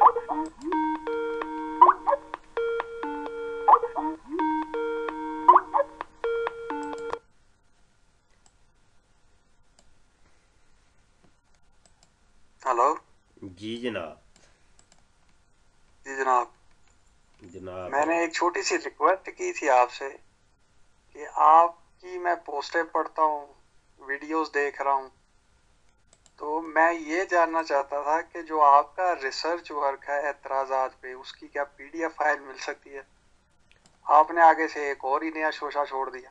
Hello. जी जनाब। जी जनाब। जनाब। मैंने एक छोटी सी रिक्वेस्ट की थी आपसे कि आपकी मैं पोस्टें पढ़ता हूँ, वीडियोस देख रहा हूँ, तो मैं ये जानना चाहता था कि जो आपका रिसर्च वर्क है एतराज़ात पे, उसकी क्या पीडीएफ फाइल मिल सकती है? आपने आगे से एक और ही नया शोशा छोड़ दिया।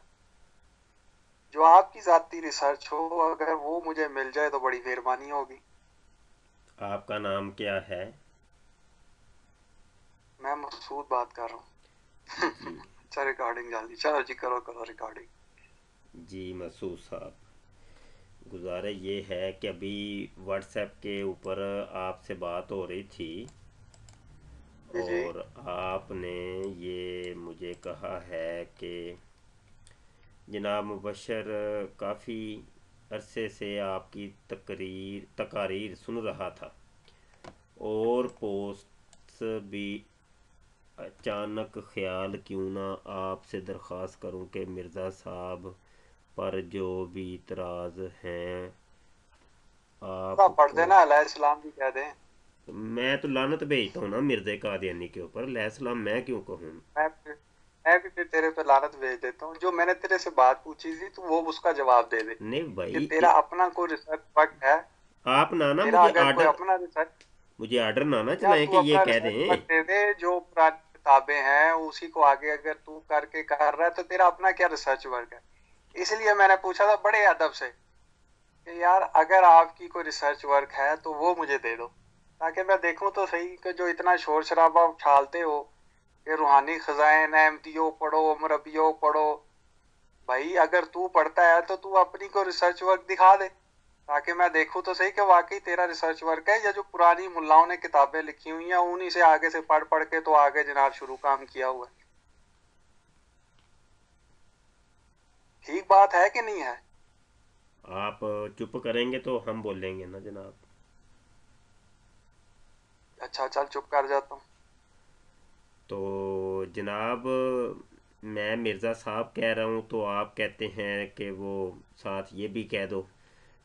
जो आपकी ज़ाती रिसर्च हो, अगर वो मुझे मिल जाए तो बड़ी मेहरबानी होगी। आपका नाम क्या है? मैं मसूद बात कर रहा हूँ। जी। अच्छा, रिकॉर्डिंग जानी, चलो जी, करो करो रिकॉर्डिंग। जी मसूद साहब, गुजारे ये है कि अभी व्हाट्सएप के ऊपर आपसे बात हो रही थी जी जी। और आपने ये मुझे कहा है कि जनाब मुबशर काफ़ी अरसे से आपकी तकारीर सुन रहा था और पोस्ट भी। अचानक ख्याल क्यों ना आपसे दरख्वास्त करूं कि मिर्ज़ा साहब पर जो भी इतराज़ हैं थोड़ा पढ़ आपको। देना, अलैहिस्सलाम भी कह दें। मैं तो लानत भेजता हूँ ना मिर्ज़ा कादियानी के ऊपर, लैसलाम मैं क्यों कहूँ? मैं भी फिर तेरे पे लानत भेज देता हूँ। जो मैंने तेरे से बात पूछी थी तो वो उसका जवाब दे दे नहीं कि भाई तेरा अपना कोई रिसर्च वर्क है। आप ना तेरा मुझे अगर कोई आर्डर, अपना रिसर्च, मुझे आर्डर ना यार चलाएं तू कि ये अपना कह रिसर्च वर्क दें। दे दे। जो पुरानी किताबें हैं उसी को आगे अगर तू करके कर रहा है तो तेरा अपना क्या रिसर्च वर्क है? इसलिए मैंने पूछा था बड़े अदब से कि यार अगर आपकी कोई रिसर्च वर्क है तो वो मुझे दे दो, ताकि मैं देखूं तो सही कि जो इतना शोर शराबा उछालते हो कि रूहानी खजाइन अहमदियो पढ़ो, मरबियो पढ़ो। भाई अगर तू पढ़ता है तो तू अपनी को रिसर्च वर्क दिखा दे, ताकि मैं देखूं तो सही कि वाकई तेरा रिसर्च वर्क है या जो पुरानी मुल्लाओं ने किताबें लिखी हुई हैं उन्हीं से आगे से पढ़ पढ़ के तो आगे जनाब शुरू काम किया हुआ है। ठीक बात है कि नहीं है? आप चुप करेंगे तो हम बोलेंगे ना जनाब। अच्छा, चल चुप कर जाता हूँ। तो जनाब, मैं मिर्ज़ा साहब कह रहा हूँ तो आप कहते हैं कि वो साथ ये भी कह दो,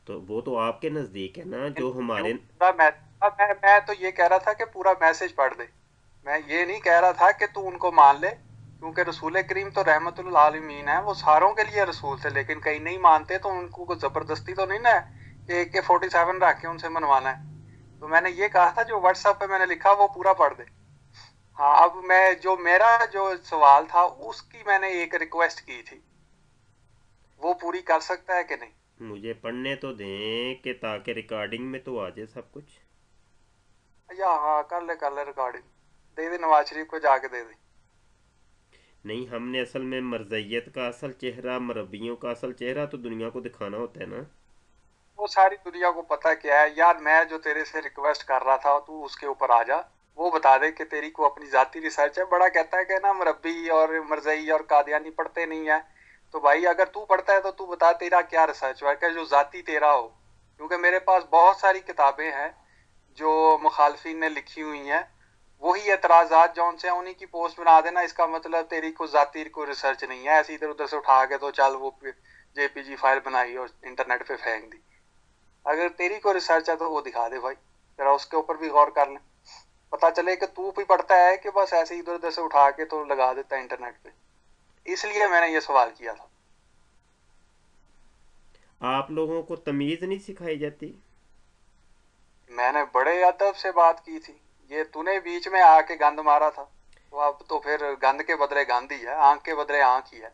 तो वो तो आपके नज़दीक है ना जो क्यों हमारे। पूरा मैं तो ये कह रहा था कि पूरा मैसेज पढ़ दे। मैं ये नहीं कह रहा था कि तू उनको मान ले, क्योंकि रसूल करीम तो रहमतुल आलमीन है, वो सारों के लिए रसूल थे। लेकिन कई नहीं मानते तो उनको कोई जबरदस्ती तो नहीं ना है कि AK-47 रख के उनसे मनवाना है। तो मैंने ये कहा था जो व्हाट्सएप पे मैंने लिखा वो पूरा पढ़ दे। हाँ, अब मैं जो मेरा जो सवाल था उसकी मैंने एक रिक्वेस्ट की थी, वो पूरी कर सकता है कि नहीं? मुझे पढ़ने तो दें कि ताकि रिकॉर्डिंग में तो आ जाए सब कुछ। या हाँ, कर ले रिकॉर्डिंग। दे दे, नवाज शरीफ को जाके दे दे। नहीं, हमने असल में मरज़ियत का असल चेहरा, मरबियों का असल चेहरा तो दुनिया को दिखाना होता है ना। वो सारी दुनिया को पता क्या है यार। मैं जो तेरे से रिक्वेस्ट कर रहा था तू उसके ऊपर आ जा। वो बता दे कि तेरी को अपनी जाती रिसर्च है। बड़ा कहता है कि ना मरब्बी और मरजई और कादियानी पढ़ते नहीं है। तो भाई अगर तू पढ़ता है तो तू बता तेरा क्या रिसर्च वर्क है जो जाती तेरा हो, क्योंकि मेरे पास बहुत सारी किताबें हैं जो मुखालफिन ने लिखी हुई हैं। वही एतराजात जौन से हैं उन्हीं की पोस्ट बना देना, इसका मतलब तेरी को जाती को रिसर्च नहीं है। ऐसे इधर उधर से उठा के तो चल वो JPG फाइल बनाई और इंटरनेट पे फेंक दी। अगर तेरी को रिसर्च है तो वो दिखा दे भाई, जरा उसके ऊपर भी गौर कर ले। पता चले कि तू भी पढ़ता है कि बस ऐसे इधर उधर से उठा के तो लगा देता है इंटरनेट पे। इसलिए मैंने ये सवाल किया था। आप लोगों को तमीज़ नहीं सिखाई जाती? मैंने बड़े अदब से बात की थी। ये तूने बीच में आके गंद मारा था, तो अब तो फिर गंद के बदले गंद ही है, आंख के बदले आंख ही है।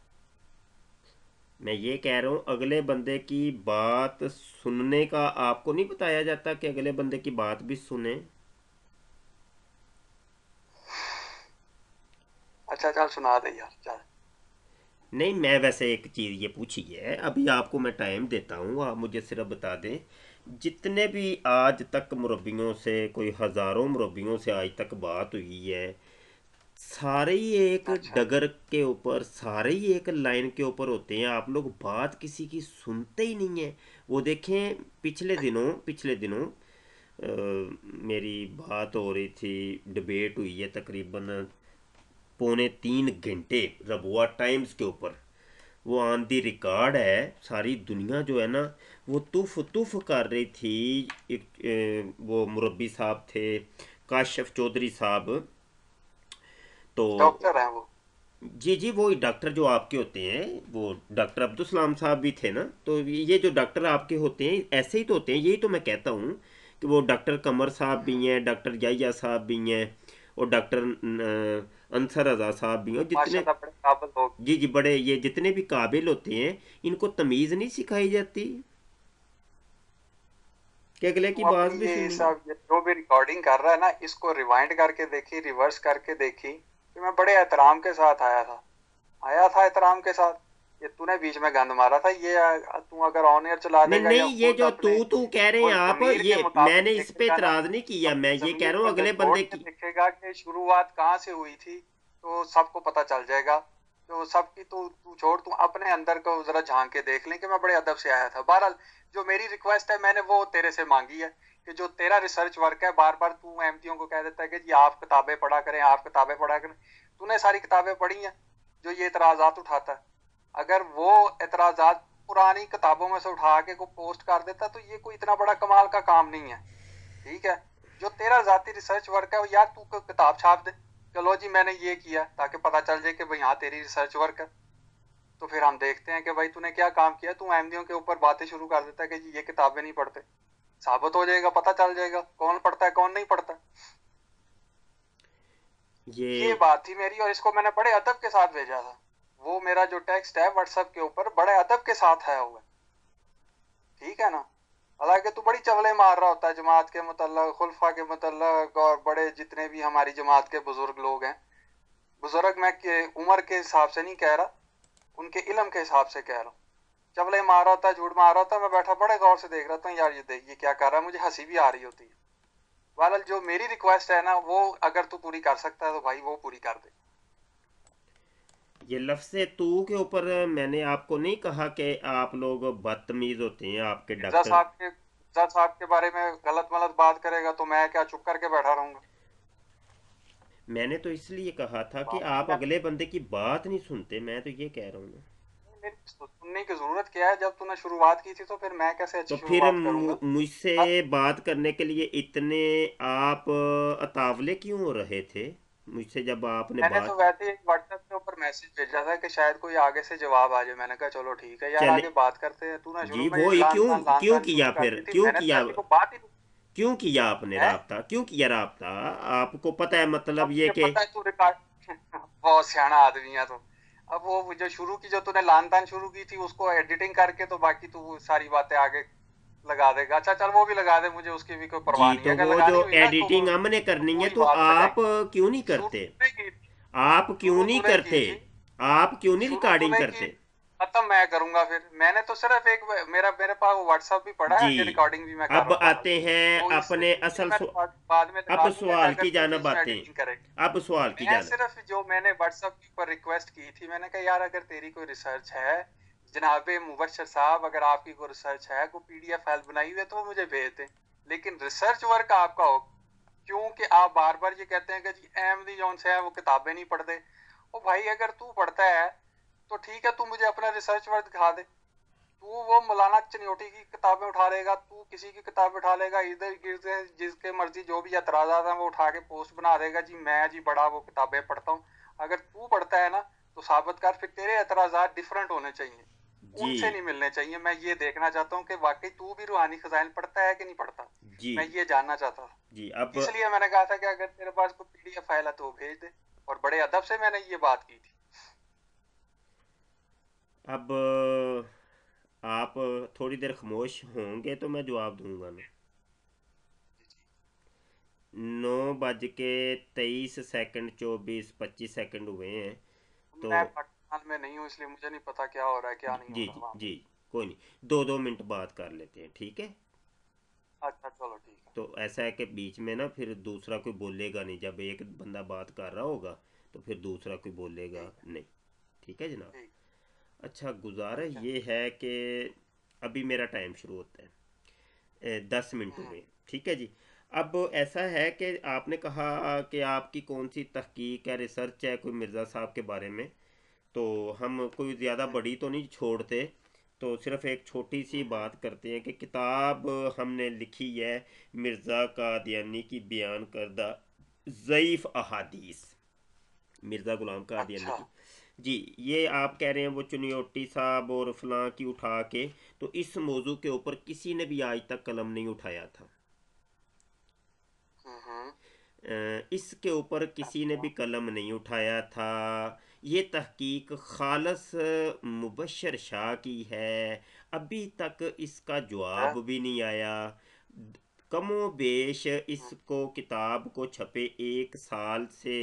मैं ये कह रहा हूँ, अगले बंदे की बात सुनने का आपको नहीं बताया जाता कि अगले बंदे की बात भी सुने? अच्छा चल सुना दे यार, चल। नहीं, मैं वैसे एक चीज़ ये पूछी है, अभी आपको मैं टाइम देता हूँ, आप मुझे सिर्फ बता दें जितने भी आज तक मुरब्बियों से, कोई हज़ारों मुरब्बियों से आज तक बात हुई है, सारे ही एक अच्छा। डगर के ऊपर, सारे ही एक लाइन के ऊपर होते हैं, आप लोग बात किसी की सुनते ही नहीं है। वो देखें, पिछले दिनों मेरी बात हो रही थी, डिबेट हुई है तकरीबन 2.25 घंटे रबुआ टाइम्स के ऊपर। वो ऑन दी रिकॉर्ड है। सारी दुनिया जो है ना वो तुफ तुफ कर रही थी। एक वो मुरब्बी साहब थे, काशिफ चौधरी साहब। तो डॉक्टर हैं वो। जी जी, वो डॉक्टर जो आपके होते हैं, वो डॉक्टर अब्दुल सलाम साहब भी थे ना। तो ये जो डॉक्टर आपके होते हैं ऐसे ही तो होते हैं, यही तो मैं कहता हूँ कि वो डॉक्टर कमर साहब भी हैं, डॉक्टर याया साहब भी हैं, और डॉक्टर अंसर रजा साहब भी हैं, और जितने, माशाल्लाह बड़े काबिल लोग। जी जी, बड़े ये जितने भी काबिल होते हैं, इनको तमीज़ नहीं सिखाई जाती कि अगले की तू बात अपनी भी ये सुनी। सब ये जो भी रिकॉर्डिंग कर रहा है ना, इसको रिवाइंड करके देखी, रिवर्स करके देखी कि मैं बड़े एहतराम के साथ आया था एहतराम के साथ। ये तूने बीच में गंद मारा था, ये तू अगर ऑन एयर चला नहीं देगा या नहीं, ये खुद जो अपने तू कह रहे हैं खुद आप, जमीर ये के मुताबिक मैंने इस पे देखेगा ना, इतराज नहीं किया, मैं अपनी ये कह जमीर रहा हूँ को अगले झंझोड़ बंदे के की। देखेगा कि शुरुआत कहाँ से हुई थी, तो सबको पता चल जाएगा। तो सबकी तो तू छोड़, तू अपने अंदर को जरा झांक के देख ले कि मैं बड़े अदब से आया था। बहरहाल जो मेरी रिक्वेस्ट है मैंने वो तेरे से मांगी है कि जो तेरा रिसर्च वर्क है, बार बार तू एमपीओ को कह देता है कि जी आप किताबें पढ़ा करें, आप किताबें पढ़ा करें। तूने सारी किताबें पढ़ी हैं जो ये इतराजात उठाता है? अगर वो एतराजात पुरानी किताबों में से उठा के को पोस्ट कर देता तो ये कोई इतना बड़ा कमाल का काम नहीं है। ठीक है, जो तेरा जाती रिसर्च वर्क है वो यार तू किताब छाप दे, चलो जी मैंने ये किया, ताकि पता चल जाए कि भाई हाँ तेरी रिसर्च वर्क है। तो फिर हम देखते हैं कि भाई तूने क्या काम किया। तू एमडीओ के ऊपर बातें शुरू कर देता है कि जी ये किताबें नहीं पढ़ते। साबित हो जाएगा, पता चल जाएगा कौन पढ़ता है कौन नहीं पढ़ता। ये ये बात थी मेरी, और इसको मैंने बड़े अदब के साथ भेजा था। वो मेरा जो टेक्स्ट है व्हाट्सएप के ऊपर बड़े अदब के साथ है हुआ। ठीक है ना? हालांकि तू बड़ी चवले मार रहा होता है जमात के मुतल्लक, खुलफा के मुतल्लक, और बड़े जितने भी हमारी जमात के बुजुर्ग लोग हैं। बुजुर्ग मैं के उम्र के हिसाब से नहीं कह रहा, उनके इल्म के हिसाब से कह रहा हूँ। चवले मार रहा होता है, झूठ मार रहा होता है, मैं बैठा बड़े गौर से देख रहा था यार, ये देख ये क्या कर रहा है, मुझे हंसी भी आ रही होती है। बहरहाल जो मेरी रिक्वेस्ट है ना, वो अगर तू पूरी कर सकता है तो भाई वो पूरी कर दे। ये लफ्ज़ तू के ऊपर मैंने आपको नहीं कहा कि आप लोग बदतमीज़ होते हैं आपके डॉक्टर। मिर्जा साहब के बारे में गलत मलत बात करेगा तो मैं क्या चुप करके बैठा रहूंगा? मैंने तो इसलिए कहा था कि बात नहीं आप है। अगले बंदे की बात नहीं सुनते, मैं तो ये कह रहा हूँ। मेरी सुनने की जरूरत क्या है? जब तूने शुरुआत की थी तो फिर मैं कैसे तो अच्छी फिर शुरुआत करूंगा? मुझसे हाँ, बात करने के लिए इतने आप अतावले क्यों हो रहे थे मुझसे जब आपने मैंने तो बात। वैसे ही व्हाट्सएप के ऊपर मैसेज भेजा था कि शायद कोई आगे से जवाब आ जाए। मैंने कहा चलो ठीक है यार, चले, आगे बात करते हैं। तूने शुरू जी में वो ये ही लान क्यों तान शुरू किया, कर फिर दी थी, क्यों मैंने तो किया, ऐसी कोई बात ही नहीं क्यों किया आपने है। राब्ता, क्यों किया राब्ता? आपको पता है मतलब अब ये मुझे कि, पता है तू रिकॉर्ड बहुत सियाना आदमी है तो। अब वो जो शुरू की, जो तूने लान तान शुरू की थी, उसको एडिटिंग करके तो बाकी तू सारी बातें आगे लगा देगा। अच्छा चल वो भी लगा दे, मुझे उसकी भी कोई जी परवाह नहीं है। तो अगर वो जो लगानी हुई ना तो एडिटिंग हमने तो करनी है पूरी तो बात आप लगाएंगे। क्यों नहीं शुरू करते? तूने की थी, आप क्यों शुरू नहीं तूने की करते? थी, आप क्यों नहीं शुरू रिकॉर्डिंग तूने की, करते? खत्म मैं करूंगा। फिर मैंने तो सिर्फ एक, मेरे पास व्हाट्सएप भी पड़ा है जी, कि रिकॉर्डिंग भी मैं कर अब रहा हूँ बहरहाल। आते हैं वो अपने ये भी असल मैं बाद में अब लगा दूंगा कि सवाल अगर की तू जानब बीच में आते एडिटिंग करे। हैं, अब सवाल की मैं जानब। सिर्फ जो मैंने व्हाट्सएप के ऊपर रिक्वेस्ट की थी, मैंने कहा यार अगर तेरी कोई रिसर्च है जनाबे मुबशर साहब, अगर आपकी कोई रिसर्च है, कोई पीडीएफ फाइल बनाई हुई है तो वो मुझे भेज दें। लेकिन रिसर्च वर्क आपका हो, क्योंकि आप बार बार ये कहते हैं कि जी अहमदी जौन से है वो किताबें नहीं पढ़ते। ओ भाई अगर तू पढ़ता है तो ठीक है, तू मुझे अपना रिसर्च वर्क दिखा दे। तू वो मौलाना चनियोटी की किताबें उठा लेगा, तू किसी की किताब उठा लेगा, इधर गिरते जिसके मर्जी जो भी एतराजात हैं वो उठा के पोस्ट बना देगा जी मैं जी बड़ा वो किताबें पढ़ता हूँ। अगर तू पढ़ता है ना तो साबित कर, फिर तेरे एतराजात डिफरेंट होने चाहिए, जी उनसे नहीं मिलने चाहिए। मैं ये देखना चाहता हूँ कि वाकई तू भी रूहानी खजाइल पढ़ता है कि नहीं पढ़ता। जी मैं ये जानना चाहता हूँ। जी। अब इसलिए मैंने कहा था कि अगर तेरे पास कोई पीडीएफ फाइल है तो वो भेज दे। और बड़े अदब से मैंने ये बात की थी। अब आप थोड़ी देर खामोश होंगे तो मैं जवाब दूंगा ना। 9 बज के 23 सेकंड, 24 25 सेकंड हुए हैं। तो मैं पाकिस्तान में नहीं हूँ इसलिए मुझे नहीं पता क्या हो रहा है क्या नहीं जी हो रहा जी वहां जी, पे। कोई नहीं, 2 2 मिनट बात कर लेते हैं, ठीक है? अच्छा चलो ठीक है। तो ऐसा है कि बीच में ना फिर दूसरा कोई बोलेगा नहीं, जब एक बंदा बात कर रहा होगा तो फिर दूसरा कोई बोलेगा ठीक है। नहीं। ठीक है जनाब। ठीक। अच्छा, गुजारिश ठीक है। ये है कि अभी मेरा टाइम शुरू होता है, 10 मिनट हम्म। हुए, ठीक है जी। अब ऐसा है कि आपने कहा कि आपकी कौन सी तहकीक है, रिसर्च है कोई मिर्ज़ा साहब के बारे में, तो हम कोई ज़्यादा हम्म, बड़ी तो नहीं छोड़ते, तो सिर्फ एक छोटी सी हम्म, बात करते हैं कि किताब हमने लिखी है मिर्ज़ा कादियानी की बयान करदा ज़ईफ़ अहादीस, मिर्ज़ा ग़ुलाम कादियानी अच्छा। की। जी, ये आप कह रहे हैं वो चुनियोटी साहब और फलां की उठा के, तो इस मौजू के ऊपर किसी ने भी आज तक कलम नहीं उठाया था। हम्म। इसके ऊपर किसी ने अच्छा। भी कलम नहीं उठाया था। ये तहकीक खालस मुबशर शाह की है। अभी तक इसका है। जवाब भी नहीं आया। कमो बेश हम्म, इसको किताब को छपे 1 साल से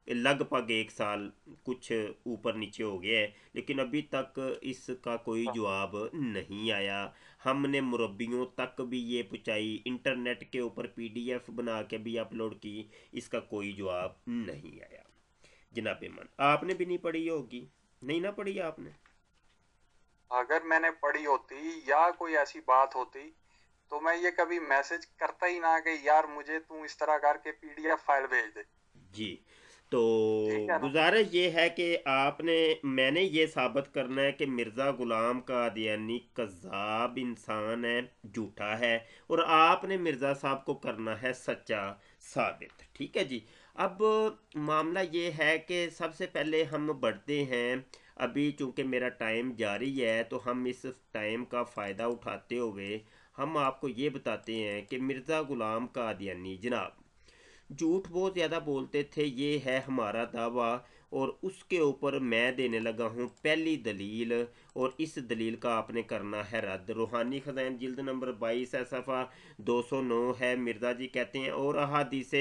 लगभग 1 साल कुछ ऊपर नीचे हो गया है, लेकिन अभी तक इसका कोई अच्छा। जवाब नहीं आया। हमने मुरब्बियों तक भी ये पहुँचाई, इंटरनेट के ऊपर पीडीएफ बना के भी अपलोड की, इसका कोई जवाब नहीं आया। जनाब मन, आपने भी नहीं पढ़ी होगी, नहीं ना पढ़ी आपने? अगर मैंने पढ़ी होती या कोई ऐसी बात होती तो मैं ये कभी मैसेज करता ही ना कि यार मुझे तू इस तरह करके पीडीएफ फाइल भेज दे। जी, तो ठीक है ना। गुजारिश ये है कि आपने, मैंने ये साबित करना है कि मिर्ज़ा ग़ुलाम कादियानी कज़्ज़ाब इंसान है, झूठा है, और आपने मिर्ज़ा साहब को करना है सच्चा साबित। ठीक है जी। अब मामला ये है कि सबसे पहले हम बढ़ते हैं। अभी चूंकि मेरा टाइम जारी है, तो हम इस टाइम का फ़ायदा उठाते हुए हम आपको ये बताते हैं कि मिर्ज़ा ग़ुलाम कादियानी जनाब झूठ बहुत ज़्यादा बोलते थे, ये है हमारा दावा। और उसके ऊपर मैं देने लगा हूँ पहली दलील, और इस दलील का आपने करना है रद्द। रूहानी ख़ज़ाइन जिल्द नंबर 22 है, सफ़ा 209 है। मिर्ज़ा जी कहते हैं और अहादीस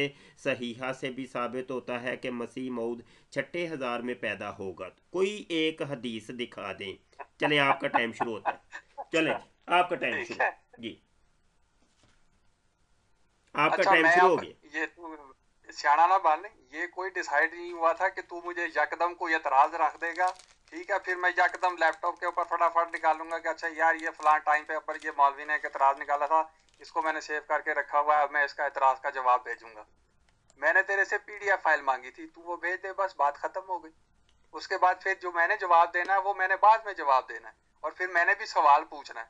सहीहा से भी साबित होता है कि मसीह मऊद 6,000 में पैदा होगा। कोई एक हदीस दिखा दें। चलें, आपका टाइम शुरू होता है। चलें अच्छा। जी, आपका टाइम ठीक शुरू। है। जी, आपका अच्छा, टाइम मैं शुरू हो अब गया। ये तू सियाना ना बाल, ये कोई डिसाइड नहीं हुआ था कि तू मुझे यकदम कोई एतराज रख देगा। ठीक है, फिर मैं यकदम लैपटॉप के ऊपर फटाफट निकालूंगा कि अच्छा यार ये फलां टाइम पे ऊपर ये मौलवी ने एक एतराज निकाला था, इसको मैंने सेव करके रखा हुआ है, अब मैं इसका एतराज का जवाब भेजूंगा। मैंने तेरे से पीडीएफ फाइल मांगी थी, तू वो भेज दे, बस बात खत्म हो गई। उसके बाद फिर जो मैंने जवाब देना है वो मैंने बाद में जवाब देना है, और फिर मैंने भी सवाल पूछना है,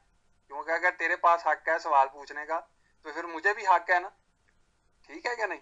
क्योंकि अगर तेरे पास हक है सवाल पूछने का तो फिर मुझे भी हक है ना। ठीक है क्या नहीं।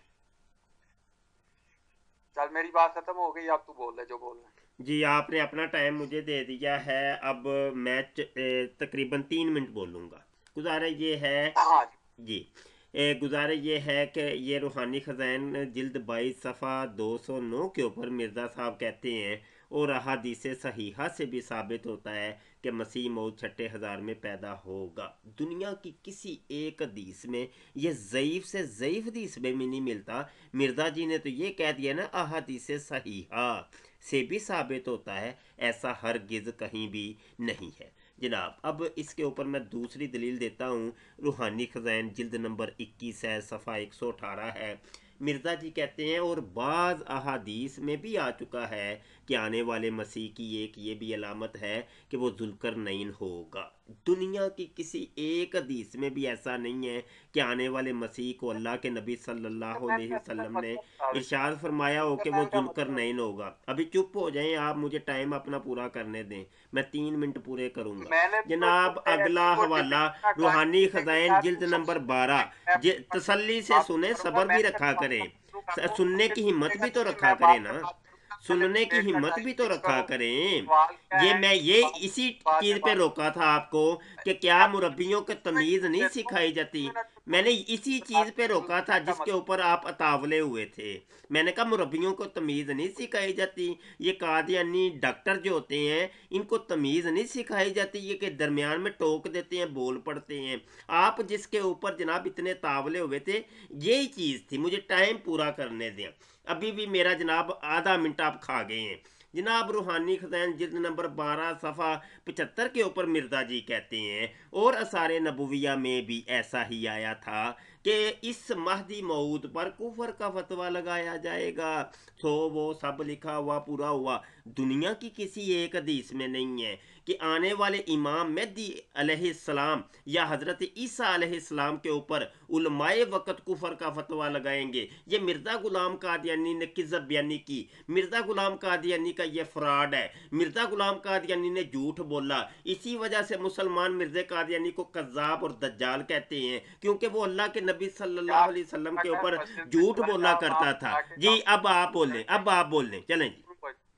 चल, मेरी बात खत्म हो गई, अब तू बोल ले जो बोलना है। जी, आपने अपना टाइम मुझे दे दिया है। अब मैं तकरीबन 3 मिनट बोलूँगा। गुजारिश ये है। हाँ जी। जी, गुजारिश ये है कि ये रूहानी ख़ज़ाइन जिल्द 22 सफ़ा 209 के ऊपर मिर्ज़ा साहब कहते हैं और अहादीस सहीहा से भी साबित होता है कि मसीह मौद 6,000 में पैदा होगा। दुनिया की किसी एक हदीस में, ये ज़ईफ़ से ज़ईफ़ हदीस में भी नहीं मिलता। मिर्ज़ा जी ने तो ये कह दिया ना, अहादीस सहीहा से भी साबित होता है, ऐसा हरगिज़ कहीं भी नहीं है जनाब। अब इसके ऊपर मैं दूसरी दलील देता हूँ। रूहानी ख़ज़ाइन जिल्द नंबर 21 है, सफ़ा 118 है। मिर्ज़ा जी कहते हैं और बाज़ अहादीस में भी आ चुका है कि आने वाले मसीह की एक ये भी अलामत है कि वो ज़ुल्करनैन होगा। दुनिया की किसी एक हदीस में भी ऐसा नहीं है कि आने वाले मसीह को अल्लाह के नबी सल्लल्लाहु जुल्करनैन अलैहि का वसल्लम ने मतलब साबित इरशाद कर। फरमाया हो कि वो जुल्करनैन का मतलब। जुल्करनैन होगा। अभी चुप हो जाएं आप, मुझे टाइम अपना पूरा करने दें, मैं 3 मिनट पूरे करूंगा। मैंने तो जनाब ऐसी अगला कोई हवाला डिबेट ना रूहानी कहा कि ख़ज़ाइन यार जिल्द तू नंबर सबसे 12। तसल्ली से बात सुने, करूंगा, सब्र मैं भी फिर रखा बात करें। करना शुरू कर दूं तो सुनने फिर की तू हिम्मत कहेगा भी तो नहीं रखा मैं करें बाद में ना, बात करूंगा, पहले सुनने की डिबेट का हिम्मत टाइम भी तो फिक्स रखा करो। करें। सवाल क्या ये है मैं ये सवाल इसी बाद में चीज़ पे बात रोका था आपको कि क्या कर। मुरब्बियों को तमीज़ नहीं सिखाई जाती। 2 मिनट में मैंने पूरी इसी बता चीज़ दी पे रोका था जुल्करनैन का जिसके मतलब। ऊपर आप अतावले हुए थे। मैंने कहा मुरब्बियों को तमीज़ नहीं सिखाई जाती। ये कादियानी डॉक्टर जो होते हैं, इनको तमीज़ नहीं सिखाई जाती, ये के दरमियान में टोक देते हैं, बोल पड़ते हैं। आप जिसके ऊपर जनाब इतने तावले हुए थे, यही चीज़ थी। मुझे टाइम पूरा करने दें। अभी भी मेरा जनाब आधा मिनट आप खा गए हैं। जनाब रूहानी ख़ज़ाइन जिल्द नंबर 12 सफ़ा 75 के ऊपर मिर्ज़ा जी कहते हैं और असारे नबुविया में भी ऐसा ही आया था कि इस महदी मऊद पर कुफर का फतवा लगाया जाएगा। तो वो सब लिखा हुआ पूरा हुआ। दुनिया की किसी एक हदीस में नहीं है कि आने वाले इमाम मेहदी अलैहिस्सलाम या हज़रत ईसा अलैहिस्सलाम के ऊपर उलमाए वक़्त कुफर का फतवा लगाएंगे। ये मिर्ज़ा गुलाम कादियानी ने किज़्ज़ब बयानी की, मिर्ज़ा गुलाम कादियानी का ये फ्रॉड है, मिर्ज़ा गुलाम कादियानी ने झूठ बोला। इसी वजह से मुसलमान मिर्ज़ा कादियानी को कज़्ज़ाब और दज्जाल कहते हैं, क्योंकि वो अल्लाह के नबी सल्लल्लाहु यार अलैहि वसल्लम के मैं ऊपर बस सिंपल सी झूठ बात है, बोला आप करता था। जाके जी कहो अब आप बोल लें, अब आप बोल लें, चलें जी।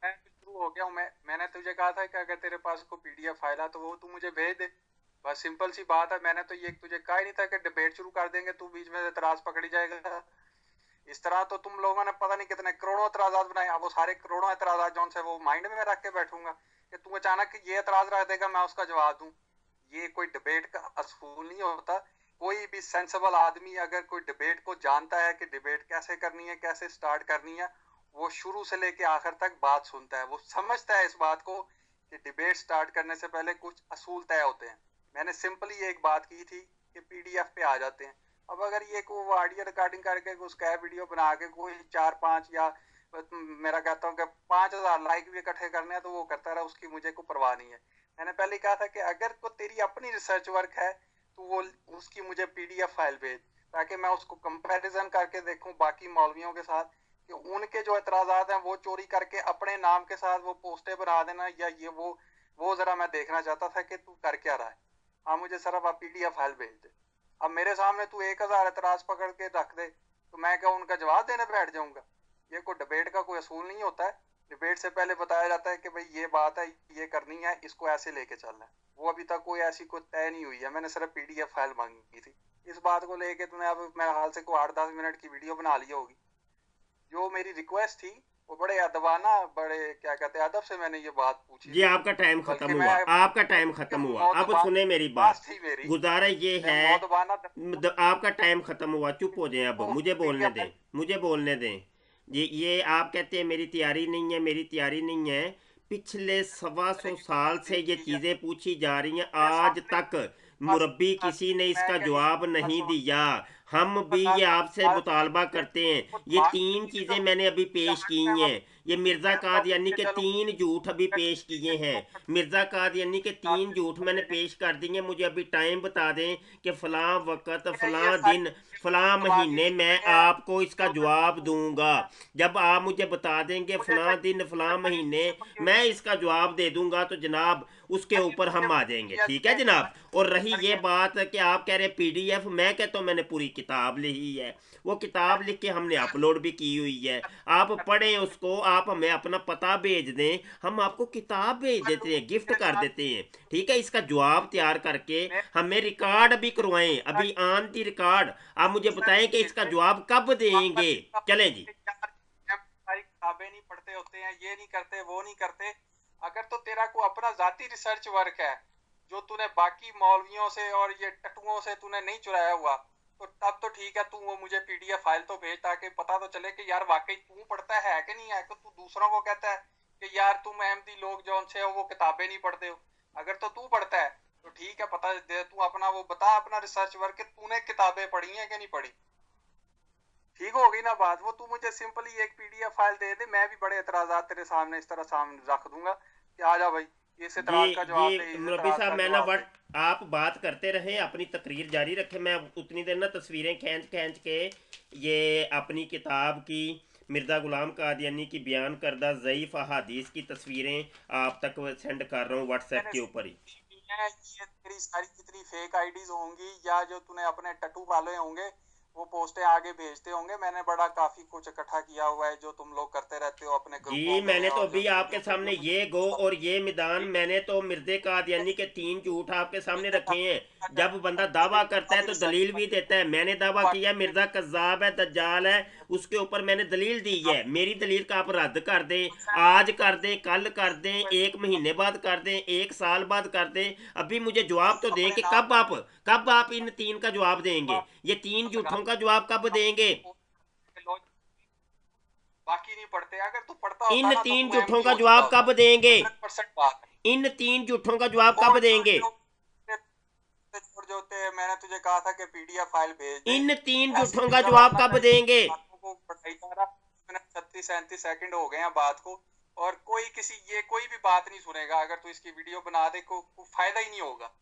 मैं शुरू हो गया हूँ। मैंने तुझे कहा था कि अगर तेरे पास कोई पीडीएफ फाइल है तो वो तू मुझे भेज दे। बस सिंपल सी बात है। मैंने तो ये तुझे कहा ही नहीं था कि डिबेट शुरू कर देंगे, तू बीच में से एतराज पकड़ी जाएगा। इस तरह तो तुम लोगों ने पता नहीं कितने करोड़ों एतराजात बनाए। अब वो सारे करोड़ों एतराजात जौन से वो माइंड में रख के बैठूंगा कि तू अचानक ये एतराज रख देगा मैं उसका जवाब दूं। ये कोई डिबेट का असूल नहीं होता। कोई भी सेंसिबल आदमी अगर कोई डिबेट को जानता है कि डिबेट कैसे करनी है, कैसे स्टार्ट करनी है, वो शुरू से लेके आखिर तक बात सुनता है। वो समझता है इस बात को कि डिबेट स्टार्ट करने से पहले कुछ असूल तय होते हैं। मैंने सिंपली एक बात की थी कि पीडीएफ पे आ जाते हैं। अब अगर ये को ऑडियो रिकॉर्डिंग करके उसका वीडियो बना के कोई 4-5 या मेरा कहता हूँ कि 5,000 लाइक भी इकट्ठे करने हैं तो वो करता रहा, उसकी मुझे कोई परवाह नहीं है। मैंने पहले कहा था कि अगर को तेरी अपनी रिसर्च वर्क है तो वो उसकी मुझे पीडीएफ फाइल भेज, ताकि मैं उसको कंपैरिजन करके देखूं बाकी मौलवियों के साथ कि उनके जो एतराजात हैं वो चोरी करके अपने नाम के साथ वो पोस्टें बना देना या ये वो जरा मैं देखना चाहता था कि तू कर क्या रहा है। हाँ मुझे सिर्फ आप पीडीएफ फाइल भेज दे। अब मेरे सामने तू 1,000 एतराज पकड़ के रख दे तो मैं क्या उनका जवाब देने बैठ जाऊंगा? ये कोई डिबेट का कोई असूल नहीं होता है। डिबेट से पहले बताया जाता है कि भाई ये बात है, ये करनी है, इसको ऐसे लेके चलना है। वो अभी तक कोई ऐसी कोई तय नहीं हुई है। मैंने सिर्फ पीडीएफ फाइल मांगी थी। इस बात को लेके तूने अब मेरे हाल से कोई 8-10 मिनट की वीडियो बना ली होगी। जो मेरी रिक्वेस्ट थी वो बड़े अदबाना, बड़े क्या कहते हैं, अदब से मैंने ये बात पूछी जी थी। आपका टाइम खत्म बल्कि हुआ, मैं आपका टाइम खत्म हुआ, अब सुने मेरी बात। थी मेरी। गुजारा ये मैं है, मौदबाना आपका टाइम खत्म हुआ, चुप हो जाए, अब तो मुझे बोलने पीडीएफ दें, मुझे बोलने दें। ये आप कहते हैं मेरी तैयारी नहीं है, मेरी तैयारी नहीं है। पिछले 125 साल से ये चीज़ें पूछी जा रही हैं, मेरे आज सामने तक मुरब्बी किसी ने मैं इसका कहीं जवाब नहीं दिया। हम भी ये आपसे मुतालबा करते हैं। ये 3 चीज़ें मैंने अभी पेश की हैं। ये मिर्ज़ा कादियानी के 3 झूठ अभी पेश किए हैं। मिर्ज़ा कादियानी के 3 झूठ मैंने पेश कर दिए। मुझे अभी टाइम बता दें कि फ़लाँ वक़्त ये फ़लाँ दिन सारी फ़लाँ दिमागी महीने मैं चीजें हैं आपको इसका जो जवाब दूंगा। जब आप मुझे बता देंगे मुझे फ़लाँ दिन फ़लाँ महीने मैं इसका जवाब दे दूंगा तो जनाब उसके ऊपर हम आ जाएंगे, ठीक है जनाब। और रही ये बात कि आप कह रहे हैं पीडीएफ, मैं कहता हूँ मैंने पूरी किताब लिखी है। वो किताब लिख के हमने अपलोड भी की हुई है। आप पढ़ें उसको, आप हमें अपना पता भेज दें, हम आपको किताब भेज देते हैं, गिफ्ट कर देते हैं, ठीक है। इसका जवाब तैयार करके हमें रिकॉर्ड भी करवाएं, अभी ऑन दी रिकॉर्ड आप मुझे बताएं कि इसका जवाब कब देंगे। चलें जी। सारी किताबें नहीं पढ़ते होते हैं, ये नहीं करते, वो नहीं करते। अगर तो तेरा को अपना जाती रिसर्च वर्क है जो तूने बाकी मौलवियों से और ये टटुओं से तूने नहीं चुराया हुआ, तो तब तो ठीक है। तू वो मुझे पीडीएफ फाइल तो भेज ताकि पता तो चले कि यार वाकई तू पढ़ता है कि नहीं है। कि तू दूसरों को कहता है कि यार तुम अहमदी लोग जो उनसे हो वो किताबें नहीं पढ़ते हो। अगर तो तू पढ़ता है तो ठीक है, पता दे तू अपना, वो बता अपना रिसर्च वर्क कि तूने किताबें पढ़ी हैं कि नहीं पढ़ी। ठीक हो गई ना बात। वो तू मुझे सिंपली एक पीडीएफ फाइल दे दे, मैं भी बड़े एतराजात तेरे सामने इस तरह सामने रख दूंगा कि आ जा भाई इस जी एतराज का जी जवाब दे, इस मुरब्बी एतराज साहब, का मैं ना जवाब दे। वट आप बात करते रहें, अपनी तकरीर जारी रखें। मैं उतनी देर ना तस्वीरें खींच खींच के ये अपनी किताब की, मिर्ज़ा गुलाम कादियानी की बयान करदा ज़ईफ़ अहादीस की तस्वीरें आप तक सेंड कर रहा हूँ व्हाट्सएप मैंने के ऊपर ही। ये तेरी सारी जितनी फेक आईडीज होंगी या जो तूने अपने टटू वाले होंगे वो पोस्टें आगे भेजते होंगे। मैंने बड़ा काफी कुछ इकट्ठा किया हुआ है जो तुम लोग करते रहते हो अपने ग्रुपों जी में मैंने तो और जो अभी तुम आपके सामने यूट्यूब ये गो और ये मैदान, ठीक मैंने तो मिर्ज़े कादियानी के 3 झूठ आपके सामने रखे हैं। जब बंदा दावा करता है है तो दलील भी देता है। मैंने दावा किया मिर्ज़ा कज़्ज़ाब है, दज्जाल है, उसके ऊपर मैंने दलील दी है। मेरी दलील का आप रद्द कर दें, आज कर दें, कल कर दें, 1 महीने बाद कर दें, 1 साल बाद कर दें। अभी मुझे जवाब तो दें अपने कि नाम कब आप इन 3 का जवाब देंगे, ये 3 झूठों का जवाब कब देंगे। बाकी नहीं पढ़ते। अगर तू पढ़ता होता इन ना तो 3 तू झूठों एमडी का हो चुका जवाब होता। कब देंगे, 100% बात है। इन 3 झूठों का जवाब कब छोड़ छोड़ देंगे। जो छोड़ जो मैंने तुझे कहा था कि पीडीएफ फाइल भेज दे। इन 3 ऐसी झूठों का फिक्र जवाब ना कब कर, देंगे। बातों को बढ़ाई जा रहा। मैंने 36-37 सेकंड हो गए हैं बात को। और कोई किसी ये कोई भी बात नहीं सुनेगा अगर तू इसकी वीडियो बना दे, को फायदा ही नहीं होगा।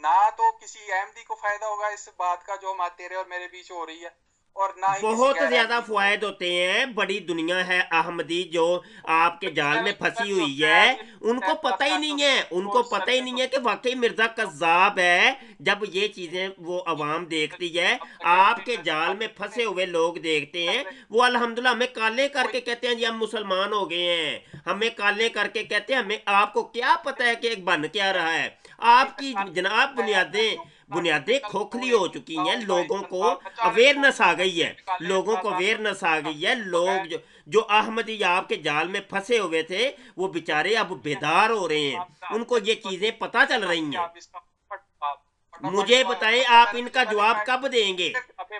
ना तो किसी अहमदी को फायदा होगा इस बात का जो तेरे और मेरे बीच हो रही है, और ना ही किसी बहुत गैर ज्यादा अहमदी को। फवायद होते हैं। बड़ी दुनिया है अहमदी जो आपके जाल में फंसी चैनल हुई होता है, है ये, उनको पता ही नहीं है, उनको पता ही नहीं है कि वाकई मिर्जा कज्जाब है। जब ये चीजें वो अवाम देखती है, आपके जाल में फंसे हुए लोग देखते हैं, वो अल्हम्दुलिल्लाह हमें काले करके कहते हैं जी हम मुसलमान हो गए हैं, हमें काले करके कहते हैं। हमें आपको क्या पता है कि एक बन क्या रहा है? आपकी जनाब बुनियादें बुनियादें खोखली हो चुकी हैं। लोगों को अवेयरनेस आ गई है, लोगों को अवेयरनेस आ गई है। लोग जो अहमदी आपके जाल में फंसे हुए थे, वो बेचारे अब बेदार हो रहे हैं, उनको ये चीजें पता चल रही हैं। मुझे बताएं आप इनका जवाब कब देंगे?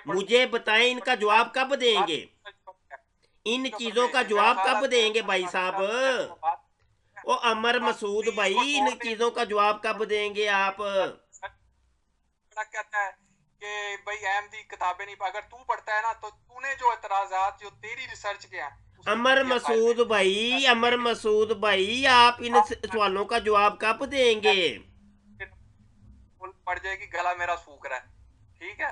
मुझे बताएं इनका जवाब कब देंगे? इन चीजों का जवाब कब देंगे भाई साहब? ओ अमर मसूद भाई, इन चीजों का जवाब कब देंगे आप? कहता है कि भाई अहमदी किताबें नहीं, अगर तू पढ़ता है ना तो तूने जो एतराजात जो तेरी रिसर्च के हैं अमर मसूद भाई, अमर मसूद भाई, आप इन सवालों का जवाब कब देंगे? पड़ जाएगी, गला मेरा सूख रहा है, ठीक है?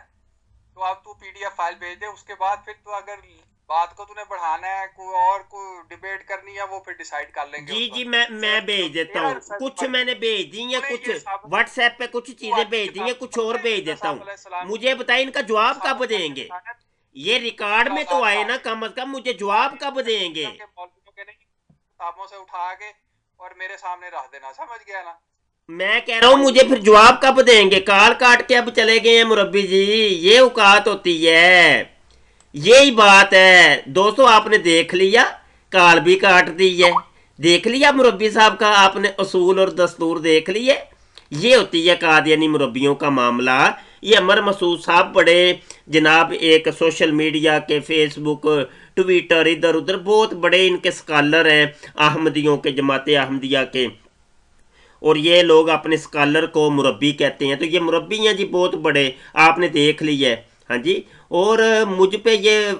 तो अब तू पीडीएफ फाइल भेज दे, उसके बाद फिर तो अगर बात को तूने बढ़ाना है, कोई और को डिबेट करनी है, वो फिर डिसाइड कर लेंगे जी उस जी, वक्त। मैं भेज देता हूँ। कुछ मैंने भेज दी है, कुछ व्हाट्सएप पे कुछ चीजें भेज दी है, कुछ और भेज देता हूँ। मुझे बताए इनका जवाब कब देंगे? ये रिकॉर्ड में तो आए ना, कम से कम मुझे जवाब कब देंगे? किताबों से उठा के और मेरे सामने रख देना, समझ गया ना? मैं कह रहा हूँ मुझे फिर जवाब कब देंगे? काल काट के अब चले गए हैं मुरब्बी जी, ये औकात होती है, यही बात है दोस्तों। आपने देख लिया, काल भी काट दी है, देख लिया मुरब्बी साहब का आपने असूल और दस्तूर देख लिए। ये होती है कादियानी मुरब्बियों का मामला। ये अमर मसूद साहब बड़े जनाब एक सोशल मीडिया के, फेसबुक, ट्विटर, इधर उधर बहुत बड़े इनके स्कॉलर हैं अहमदियों के, जमात अहमदिया के। और ये लोग अपने स्कॉलर को मुरब्बी कहते हैं, तो ये मुरब्बी हैं जी बहुत बड़े, आपने देख लिया है। हाँ जी, और मुझ पे ये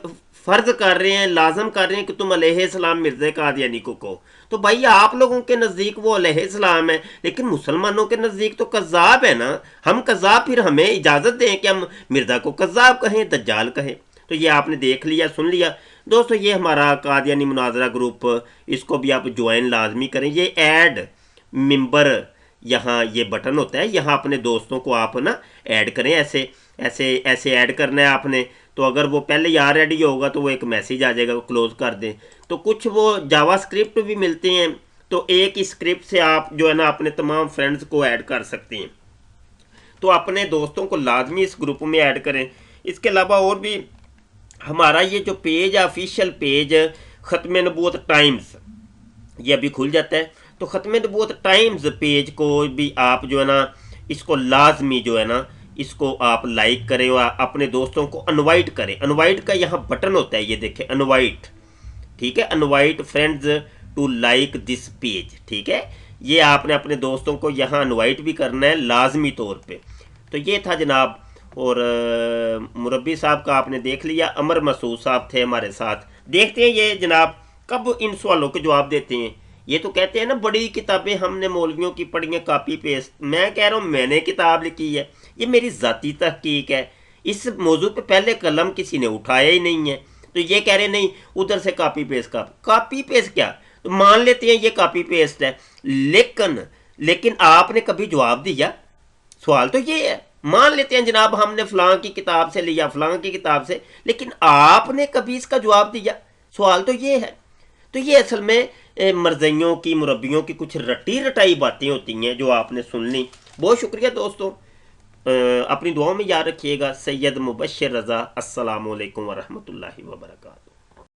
फ़र्ज कर रहे हैं, लाजम कर रहे हैं कि तुम अलैहिस्सलाम मिर्ज़ा कादियानी को कहो। तो भाई आप लोगों के नज़दीक वो अलैहिस्सलाम है, लेकिन मुसलमानों के नज़दीक तो कज़्ज़ाब है ना। हम कज़्ज़ाब, फिर हमें इजाज़त दें कि हम मिर्ज़ा को कज़्ज़ाब कहें, दज्जाल कहें? तो ये आपने देख लिया, सुन लिया दोस्तों। ये हमारा कादियानी मुनाजरा ग्रुप, इसको भी आप ज्वाइन लाजमी करें। ये ऐड मेंबर, यहाँ ये बटन होता है, यहाँ अपने दोस्तों को आप ना ऐड करें। ऐसे ऐसे ऐसे ऐड करना है आपने। तो अगर वो पहले ही रेडी होगा तो वो एक मैसेज आ जाएगा, वो क्लोज कर दें। तो कुछ वो जावा स्क्रिप्ट भी मिलते हैं, तो एक ही स्क्रिप्ट से आप जो है ना अपने तमाम फ्रेंड्स को ऐड कर सकते हैं। तो अपने दोस्तों को लाजमी इस ग्रुप में ऐड करें। इसके अलावा और भी हमारा ये जो पेज है, ऑफिशियल पेज ख़त्म नबूवत टाइम्स, ये अभी खुल जाता है। तो ख़त्म नबूवत टाइम्स पेज को भी आप जो है ना, इसको लाजमी जो है ना, इसको आप लाइक करें और अपने दोस्तों को इनवाइट करें। इनवाइट का यहाँ बटन होता है, ये देखें इनवाइट, ठीक है, invite friends to like this page, ठीक है। ये आपने अपने दोस्तों को यहाँ इनवाइट भी करना है लाजमी तौर पे। तो ये था जनाब। और मुरब्बी साहब का आपने देख लिया, अमर मसूद साहब थे हमारे साथ। देखते हैं ये जनाब कब इन सवालों के जवाब देते हैं। ये तो कहते हैं ना बड़ी किताबें हमने मौलवियों की पढ़ी हैं, कॉपी पेस्ट। मैं कह रहा हूँ मैंने किताब लिखी है, ये मेरी ज़ाती तहकीक है। इस मौजू पे पहले कलम किसी ने उठाया ही नहीं है। तो ये कह रहे नहीं उधर से कॉपी पेस्ट का, कॉपी पेस्ट क्या, तो मान लेते हैं ये कॉपी पेस्ट है, लेकिन आपने कभी जवाब दिया? सवाल तो ये है। मान लेते हैं जनाब हमने फलां की किताब से लिया, फलां की किताब से, लेकिन आपने कभी इसका जवाब दिया? सवाल तो ये है। तो ये असल में मरज़इयों की, मुरब्बियों की कुछ रटी रटाई बातें होती हैं जो आपने सुन ली। बहुत शुक्रिया दोस्तों, अपनी दुआओं में याद रखिएगा। सैयद मुबश्शिर रज़ा, अस्सलामु अलैकुम वरहमतुल्लाहि वबरकातुहू।